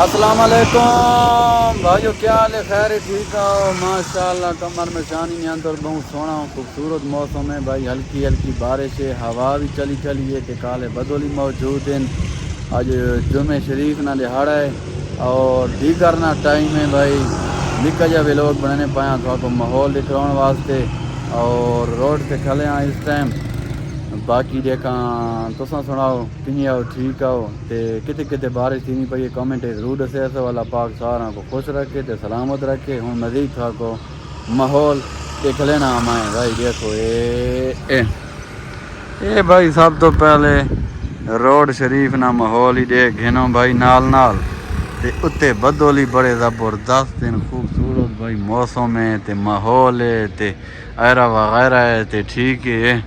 السلام علیکم بھائیو، کیا حال ہے؟ خیر ٹھیک ہو؟ ماشاءاللہ کمر میں شانی نہیں اندر بہت سونا خوبصورت موسم ہے بھائی، ہلکی ہلکی بارش ہے، ہوا بھی چلی چلی ہے، کالے بدولی موجود ہیں۔ آج جمعہ شریف نہ دہاڑا ہے اور دیگر نہ ٹائم ہے بھائی، نکا جا بھی لوگ بنانے پایا تو آپ کو ماحول دکھاؤ واسطے، اور روڈ سے کھلے ہیں اس ٹائم۔ باقی دیکھاں تساں سناؤ کنی آؤ ٹھیک آؤ تے کتے کتے بارش تھی نہیں پئی، کامنٹ ضرور دسے ایسا والا پاک سارا کو خوش رکھے تے سلامت رکھے۔ ہوں مزید تھا کو ماحول دیکھ لینا ہمائیں بھائی، دیکھو اے بھائی سب تو پہلے روڈ شریف نہ ماحول ہی دیکھ گھنو بھائی، نال نال تے اتے بدولی بڑے زبردست ہیں، خوبصورت بھائی موسم ہے تے ماحول ہے تے ایرا وغیرہ ہے تے ٹھیک ہے۔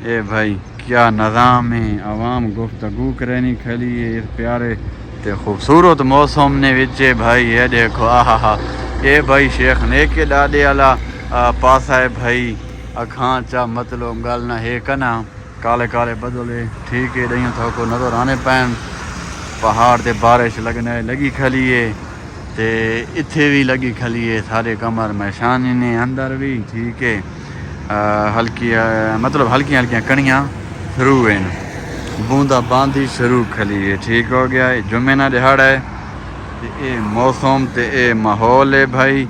اے بھائی کیا نظام ہے، عوام گفتگو کرنی کھلی ہے اس پیارے تے خوبصورت موسم نے وچے بھائی۔ یہ دیکھو آہا، اے بھائی شیخ نے کے ڈاڈے والا پاسا ہے بھائی، اکھاں چا مطلب گل نہ ہے کنا، کالے کالے بدلے ٹھیک ہے، ڈیوں تھا کو نظر آنے پین پہاڑ تے بارش لگنے لگی کھلی ہے تے اتھے بھی لگی کھلی ہے، سارے کمر میں شانی نے اندر بھی ٹھیک ہے۔ ہلکی مطلب ہلکیاں ہلکیاں کڑیاں شروع ہیں، بوندا باندی شروع کھلی ہے، ٹھیک ہو گیا۔ جمعہ نہ دہاڑا ہے تے اے موسم تے اے ماحول ہے بھائی،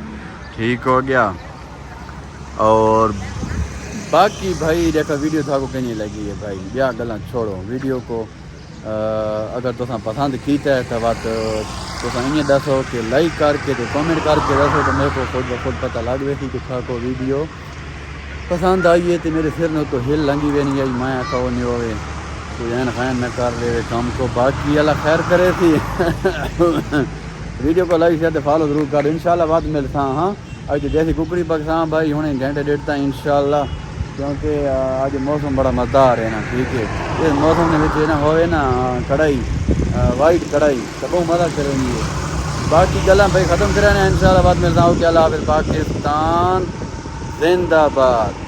ٹھیک ہو گیا۔ اور باقی بھائی دیکھا ویڈیو تھا کو کہنی لگی ہے بھائی، بیا گلاں چھوڑو ویڈیو کو، اگر تساں پسند کیتا ہے تو بات تساں انہیں دسو کہ لائک کر کے تے کامنٹ کر کے دسو تو میرے کو خود بخود پتہ لگ ویسی کہ تھا کو ویڈیو پسند آئی ہے تے میرے سر نے تو ہل لنگی وے نہیں آئی، میں آکھا وہ نہیں ہوئے کوئی این خین نہ کر لے کام کو، باقی اللہ خیر کرے تھی۔ ویڈیو کو لائک شیئر تے فالو ضرور کر، انشاءاللہ بعد ملتا ہاں۔ آج دیسی ککڑی پکساں بھائی ہونے گھنٹے ڈیڑھ تا انشاءاللہ، کیونکہ آج موسم بڑا مزدار ہے نا، ٹھیک ہے۔ اس موسم نے وچ نا ہوئے نا کڑھائی وائٹ کڑھائی تو بہت مزہ کریں گے۔ باقی گلاں بھائی ختم کریں انشاءاللہ بعد ملتا ہوں کہ اللہ حافظ، پاکستان زندہ باد۔